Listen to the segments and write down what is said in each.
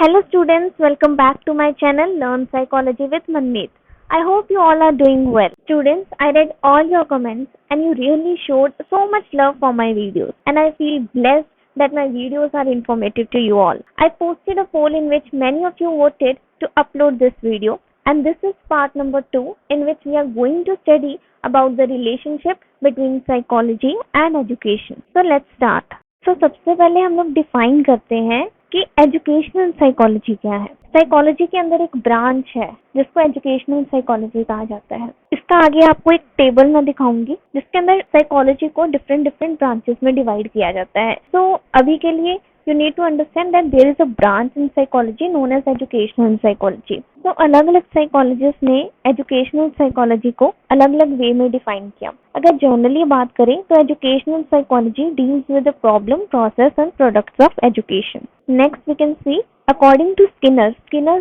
Hello students, welcome back to my channel Learn Psychology with Manmeet. I hope you all are doing well. Students, I read all your comments and you really showed so much love for my videos and I feel blessed that my videos are informative to you all. I posted a poll in which many of you voted to upload this video and this is part number 2 in which we are going to study about the relationship between psychology and education. So let's start. तो सबसे पहले हम लोग define करते हैं कि educational psychology क्या है। साइकोलॉजी के अंदर एक ब्रांच है जिसको एजुकेशनल साइकोलॉजी कहा जाता है। इसका आगे आपको एक टेबल में दिखाऊंगी जिसके अंदर साइकोलॉजी को डिफरेंट ब्रांचेस में डिवाइड किया जाता है। तो अभी के लिए you need to understand that there is a branch in psychology known as educational psychology. तो अलग अलग साइकोलॉजिस्ट ने एजुकेशनल साइकोलॉजी को अलग अलग वे में डिफाइन किया। अगर जनरली बात करें तो educational psychology deals with the problem, process and products of education. Next we can see according to Skinner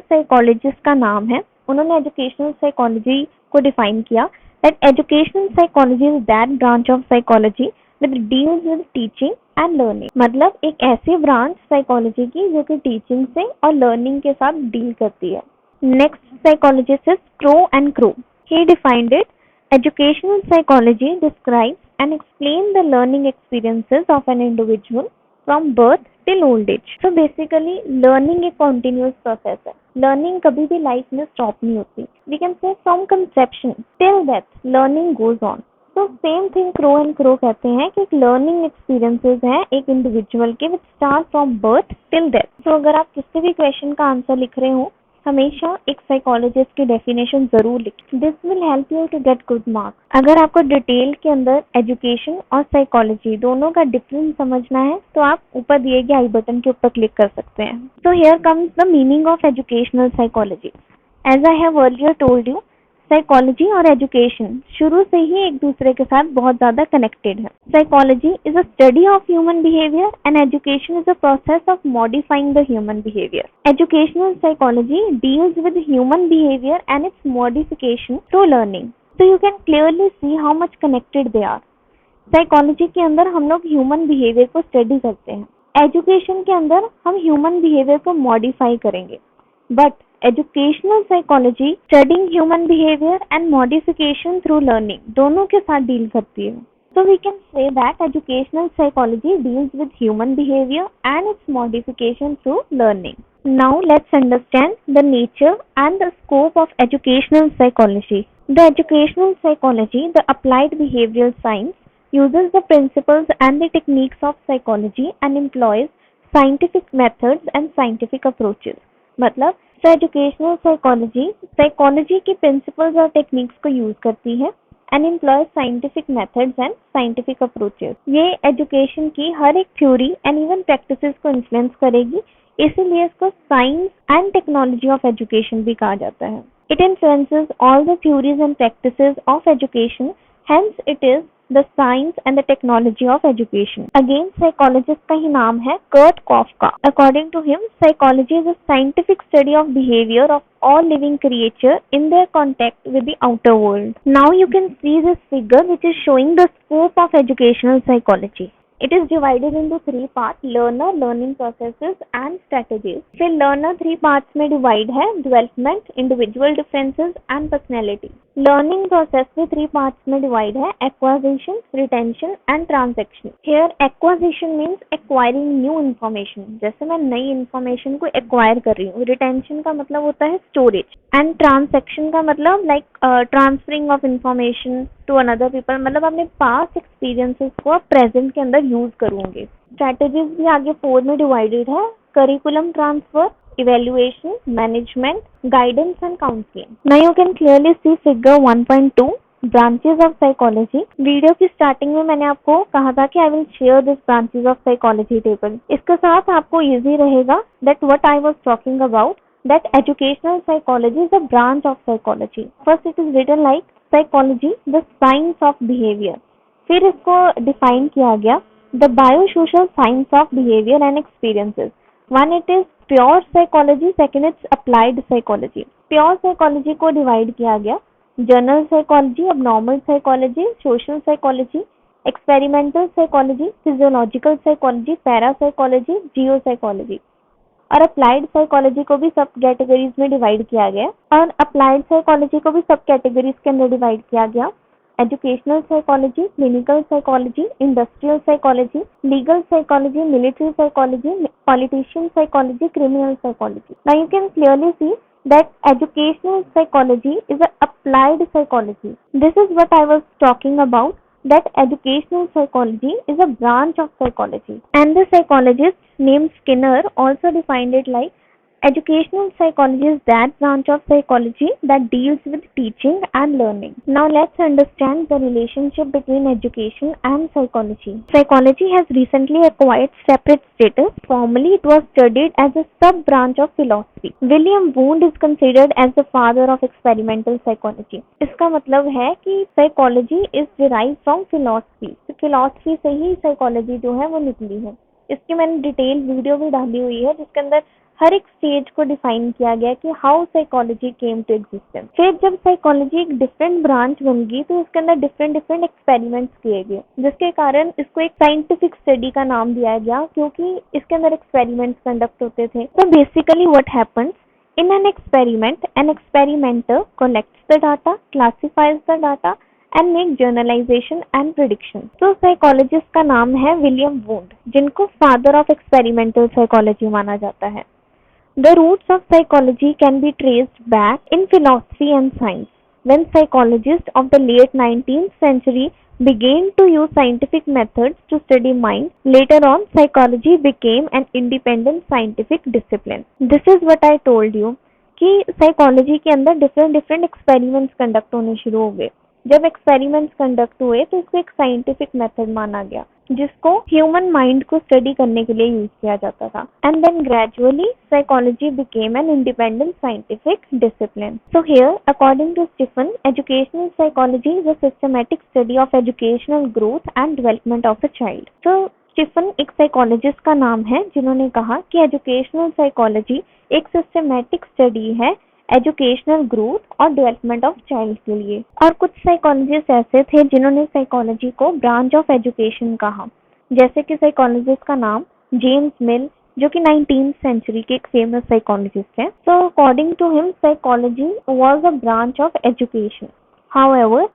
psychologist का नाम है। उन्होंने एजुकेशनल साइकोलॉजी को डिफाइन किया that educational psychology is that branch of psychology which deals with teaching and learning। मतलब एक ऐसी branch psychology की जो कि टीचिंग से और लर्निंग के साथ डील करती है। Next psychologist is Crow and Crow. He defined it educational psychology describes and explain the learning experiences of an individual from birth till old age. तो बेसिकली लर्निंग एक कॉन्टिन्यूअस प्रोसेस है। Learning कभी भी life में stop नहीं होती। We can say from conception till death learning goes on. तो same thing Crow and Crow कहते हैं कि एक लर्निंग एक्सपीरियंसेस हैं एक इंडिविजुअल के which start from birth till death. तो अगर आप किसी भी क्वेश्चन का आंसर लिख रहे हो हमेशा एक साइकोलॉजिस्ट की डेफिनेशन जरूर लिखें। This will help you to get good marks. अगर आपको डिटेल के अंदर एजुकेशन और साइकोलॉजी दोनों का डिफरेंस समझना है तो आप ऊपर दिए गए आई बटन के ऊपर क्लिक कर सकते हैं। तो here comes the meaning of educational psychology. As I have earlier told you, psychology और एजुकेशन शुरू से ही एक दूसरे के साथ बहुत ज्यादा कनेक्टेड है। Psychology is a study of human behaviour and education is a process of modifying the human behaviour. Educational psychology deals with human behaviour and its modification through learning. तो you can clearly see how much connected they are. Psychology के अंदर हम लोग human behaviour को study करते हैं, education के अंदर हम ह्यूमन बिहेवियर को मॉडिफाई करेंगे। But educational psychology studying human behaviour and modification through learning दोनों के साथ डील करती है। So we can say that educational psychology deals with human behavior and its modification through learning. Now let's understand the nature and the scope of educational psychology. The educational psychology, the applied behavioral science, uses the principles and the techniques of psychology and employs scientific methods and scientific approaches. मतलब educational psychology की principles और techniques को use करती है and employ scientific methods and scientific approaches. ये education की हर एक थ्योरी एंड इवन प्रैक्टिसेस को इन्फ्लुएंस करेगी, इसीलिए इसको science and technology of education भी कहा जाता है। It influences all the theories and practices of education, hence it is the science and the technology of education. Again, psychologist का ही नाम है Kurt Kafka. According to him, psychology is a scientific study of behavior of all living creature in their contact with the outer world. Now you can see this figure which is showing the scope of educational psychology. It is divided into 3 parts: learner, learning processes and strategies. फिर learner 3 parts में divide है: development, individual differences and personality. Learning process में 3 parts में divide है: acquisition, retention and transaction. Here acquisition means acquiring new information. जैसे मैं नई information को acquire कर रही हूँ। retention का मतलब होता है storage and transaction का मतलब like transferring of information to another people, मतलब अपने past experiences को present के अंदर यूज करूंगे। स्ट्रैटेजीज भी आगे 4 में डिवाइडेड है: curriculum transfer, evaluation, management, guidance and counselling. Now you can clearly see figure 1.2 branches of psychology. Video की स्टार्टिंग में मैंने आपको कहा था कि I will share this branches of psychology table. इसके साथ आपको इजी रहेगा that what I was talking about, that educational psychology is a branch of psychology. First it is written like psychology the science of behaviour. फिर इसको define किया गया the biosocial science of behavior and experiences. One, it is pure psychology. Second, it's applied psychology. Pure psychology को divide किया गया: general psychology, abnormal psychology, social psychology, experimental psychology, physiological psychology, parapsychology, geopsychology. और applied psychology को भी सब categories में divide किया गया और अप्लाइड साइकोलॉजी को भी सब कैटेगरीज के अंदर डिवाइड किया गया। Educational psychology, clinical psychology, industrial psychology, legal psychology, military psychology, politician psychology, criminal psychology. Now you can clearly see that educational psychology is an applied psychology. This is what I was talking about, that educational psychology is a branch of psychology. And the psychologist named Skinner also defined it like educational psychology is that branch of psychology that deals with teaching and learning. Now let's understand the relationship between education and psychology. Psychology has recently acquired separate status. Formerly it was studied as a sub-branch of philosophy. William Wundt is considered as the father of experimental psychology. इसका मतलब है कि psychology is derived from philosophy. तो philosophy से ही psychology जो है वो निकली है। इसकी मैंने डिटेल वीडियो भी डाली हुई है जिसके अंदर हर एक स्टेज को डिफाइन किया गया कि how psychology came to existence. फिर जब साइकोलॉजी एक डिफरेंट ब्रांच बन गई तो उसके अंदर डिफरेंट एक्सपेरिमेंट्स किए गए जिसके कारण इसको एक साइंटिफिक स्टडी का नाम दिया गया क्योंकि इसके अंदर एक्सपेरिमेंट्स कंडक्ट होते थे। तो basically what happens in an experimenter collects the data, classifies the data and make generalization and prediction. तो साइकोलॉजिस्ट का नाम है विलियम वुंड जिनको फादर ऑफ एक्सपेरिमेंटल साइकोलॉजी माना जाता है। The roots of psychology can be traced back in philosophy and science. When psychologists of the late 19th century began to use scientific methods to study mind, later on psychology became an independent scientific discipline. This is what I told you कि psychology के अंदर different experiments conduct होने शुरू हो गए। जब experiments conduct हुए तो इसको एक साइंटिफिक मेथड माना गया जिसको ह्यूमन माइंड को स्टडी करने के लिए यूज किया जाता था। And then gradually psychology became an independent scientific discipline. So here according to Stephen, educational psychology is a systematic study of educational growth and development of a child. तो Stephen एक psychologist का नाम है जिन्होंने कहा कि एजुकेशनल साइकोलॉजी एक systematic study है एजुकेशनल ग्रोथ और डेवलपमेंट ऑफ चाइल्ड के लिए। और कुछ साइकोलॉजिस्ट ऐसे थे जिन्होंने साइकोलॉजी को ब्रांच ऑफ एजुकेशन कहा, जैसे कि साइकोलॉजिस्ट का नाम जेम्स मिल जो कि 19th सेंचुरी के एक फेमस साइकोलॉजिस्ट है। So according to him psychology was a branch of education. However,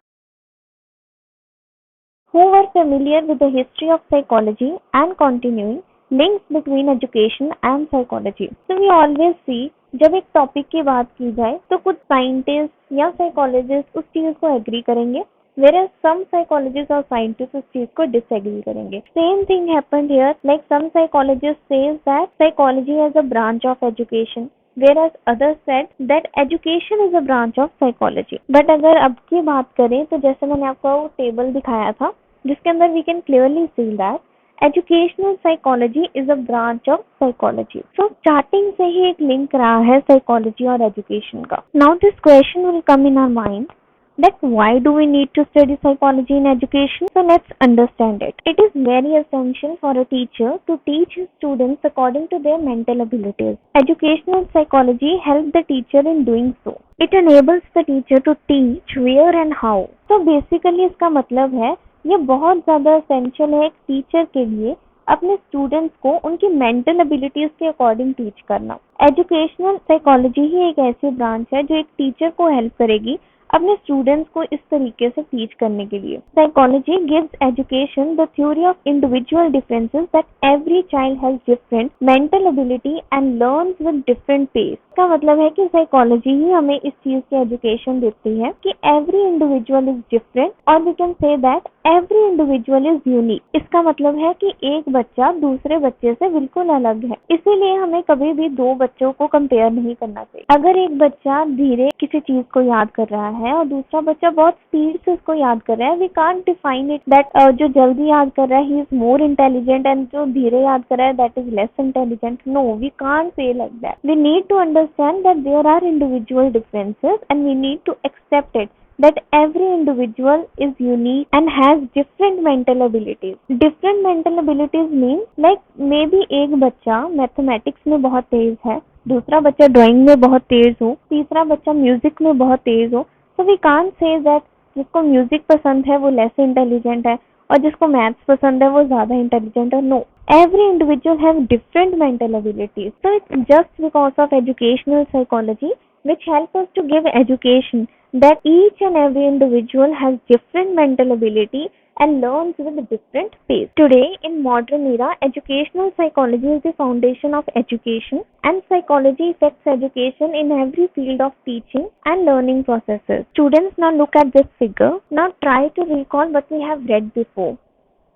who were familiar with the history of psychology and continuing links between education and psychology. So we always see जब एक topic की बात की जाए तो कुछ scientist या psychologist उस चीज को एग्री करेंगे whereas some psychologists or scientists उस चीज को disagree करेंगे। Same thing happened here, like some psychologists says that psychology is a branch of education whereas others said that education is a branch of psychology. But अगर अब की बात करें तो जैसे मैंने आपको टेबल दिखाया था जिसके अंदर we can clearly see that educational psychology is a branch of psychology. So starting से ही एक लिंक रहा है psychology और education का। Now this question will come in our mind that why do we need to study psychology in education? So let's understand it. It is very essential for a teacher to teach his students according to their mental abilities. Educational psychology helps the teacher in doing so. It enables the teacher to teach where and how. So basically इसका मतलब है ये बहुत ज़्यादा essential है एक teacher के लिए अपने स्टूडेंट्स को उनकी मेंटल एबिलिटीज के अकॉर्डिंग टीच करना। एजुकेशनल साइकोलॉजी ही एक ऐसी ब्रांच है जो एक टीचर को हेल्प करेगी अपने स्टूडेंट्स को इस तरीके से टीच करने के लिए। Psychology gives education the theory of individual differences that every child has different mental ability and learns with different pace. इसका मतलब है कि साइकोलॉजी ही हमें इस चीज की एजुकेशन देती है कि एवरी इंडिविजुअल इज डिफरेंट और we can say that every individual is unique. इसका मतलब है कि एक बच्चा दूसरे बच्चे से बिल्कुल अलग है, इसीलिए हमें कभी भी दो बच्चों को कंपेयर नहीं करना चाहिए। अगर एक बच्चा धीरे किसी चीज को याद कर रहा है और दूसरा बच्चा बहुत स्पीड से उसको याद कर रहा है, we can't define it that जो जल्दी याद कर रहा है he is more intelligent and जो धीरे याद कर रहा है that is less intelligent. No, we can't say like that. We need to understand that there are individual differences and we need to accept it that every individual is unique and has different mental abilities. Different mental abilities means like maybe एक बच्चा mathematics में बहुत तेज है, दूसरा बच्चा drawing में बहुत तेज हो, तीसरा बच्चा म्यूजिक में बहुत तेज हो। So we can't say that जिसको म्यूजिक पसंद है वो लेस इंटेलिजेंट है और जिसको मैथ्स पसंद है वो ज्यादा इंटेलिजेंट है। No, Every individual have different mental abilities. So it's just because of educational psychology which helps us to give education that each and every individual has different mental ability and learns with a different pace. Today, in modern era, educational psychology is the foundation of education, and psychology affects education in every field of teaching and learning processes. Students, now look at this figure. Now try to recall what we have read before,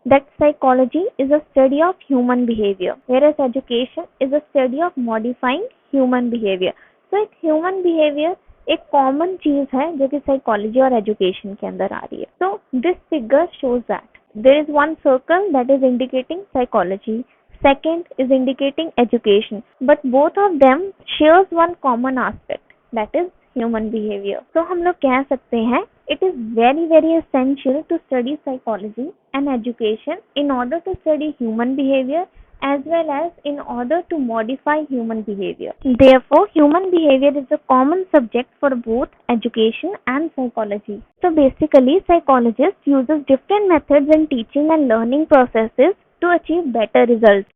that psychology is a study of human behavior, whereas education is a study of modifying human behavior. So एक human behavior एक common चीज है जो कि psychology और education के अंदर आ रही है. So this figure shows that there is one circle that is indicating psychology, second is indicating education, but both of them shares one common aspect, that is human behavior. So हम लोग कह सकते हैं it is very essential to study psychology and education in order to study human behavior as well as in order to modify human behavior. Therefore, human behavior is a common subject for both education and psychology. So basically, psychologists uses different methods in teaching and learning processes to achieve better results.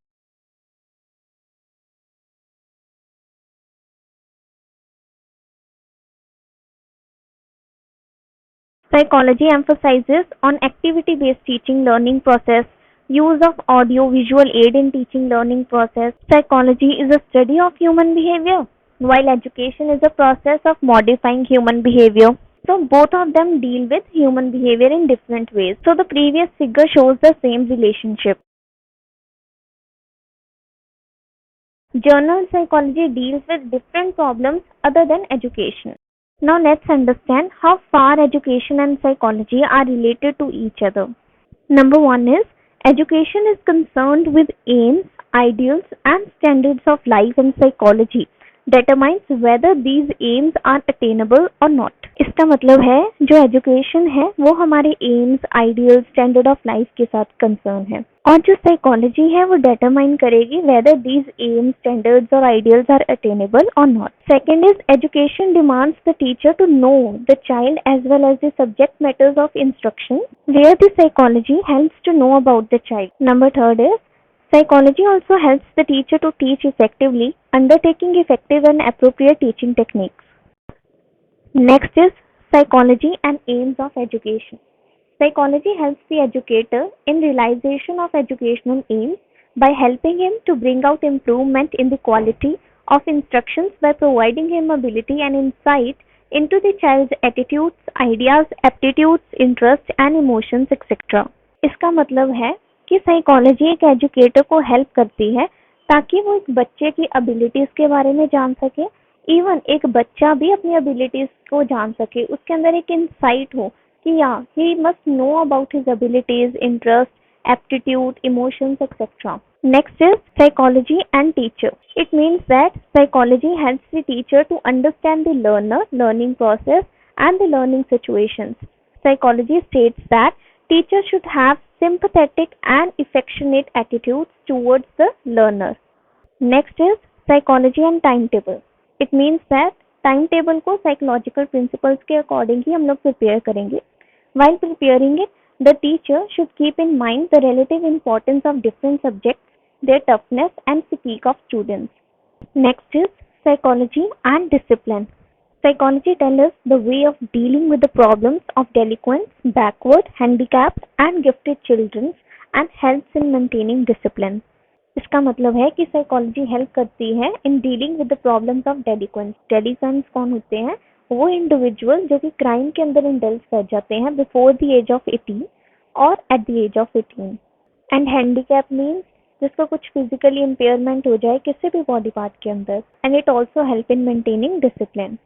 Psychology emphasizes on activity-based teaching learning process, use of audio-visual aid in teaching learning process. Psychology is a study of human behavior, while education is a process of modifying human behavior. So both of them deal with human behavior in different ways. So the previous figure shows the same relationship. General psychology deals with different problems other than education. Now let's understand how far education and psychology are related to each other. Number one is education is concerned with aims, ideals and standards of life, and psychology determines whether these aims are attainable or not. इसका मतलब है जो education है वो हमारे AIIMS, ideal, standard of life के साथ concern है, और जो साइकोलॉजी है वो डिटरमाइन करेगी वेदर दीज एम्स, स्टैंडर्ड्स और आइडियल्स आर अटेनेबल और नॉट. Second is education demands the teacher to know the child as well as the subject matters of instruction, where the psychology helps to know about the child. Number third is psychology also helps the teacher to teach effectively, undertaking effective and appropriate teaching techniques. Next is psychology and aims of education. Psychology helps the educator in realization of educational aims by helping him to bring out improvement in the quality of instructions by providing him ability and insight into the child's attitudes, ideas, aptitudes, interests and emotions etc. इसका मतलब है कि psychology एक educator को help करती है ताकि वो एक बच्चे की एबिलिटीज के बारे में जान सके, इवन एक बच्चा भी अपनी एबिलिटीज को जान सके, उसके अंदर एक इंसाइट हो कि या he must know about his abilities, interest, aptitude, emotions etcetera. Next is psychology and teacher. It means that psychology helps the teacher to understand the learner, learning process and the learning situations. Psychology states that teachers should have sympathetic and affectionate attitudes towards the learner. Next is psychology and timetable. It means that timetable को psychological principles के according ही हम लोग prepare करेंगे. While preparing it, the teacher should keep in mind the relative importance of different subjects, their toughness and physique of students. Next is psychology and discipline. Psychology tells us the way of dealing with the problems of delinquents, backward, handicapped and gifted children and helps in maintaining discipline. इसका मतलब है कि psychology help करती है in dealing with the problems of delinquents. Delinquents कौन होते हैं? वो इंडिविजुअल जो कि क्राइम के अंदर इंडल्ज कर जाते हैं बिफोर द एज ऑफ 18 और at the age of 18. And handicap means जिसको कुछ फिजिकली इम्पेयरमेंट हो जाए किसी भी बॉडी पार्ट के अंदर. And it also help in maintaining discipline.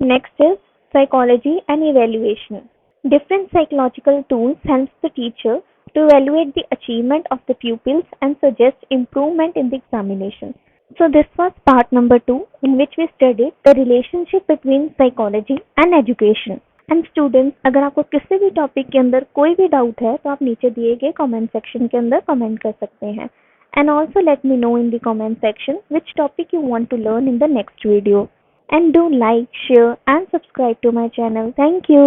Next is psychology and evaluation. Different psychological tools helps the teacher to evaluate the achievement of the pupils and suggest improvement in the examination. So this was part number 2 in which we studied the relationship between psychology and education. And students, अगर आपको किसी भी topic के अंदर कोई भी doubt है तो आप नीचे दिए गए कमेंट सेक्शन के अंदर कमेंट कर सकते हैं. And also let me know in the comment section which topic you want to learn in the next video. And do like, share and subscribe to my channel. Thank you.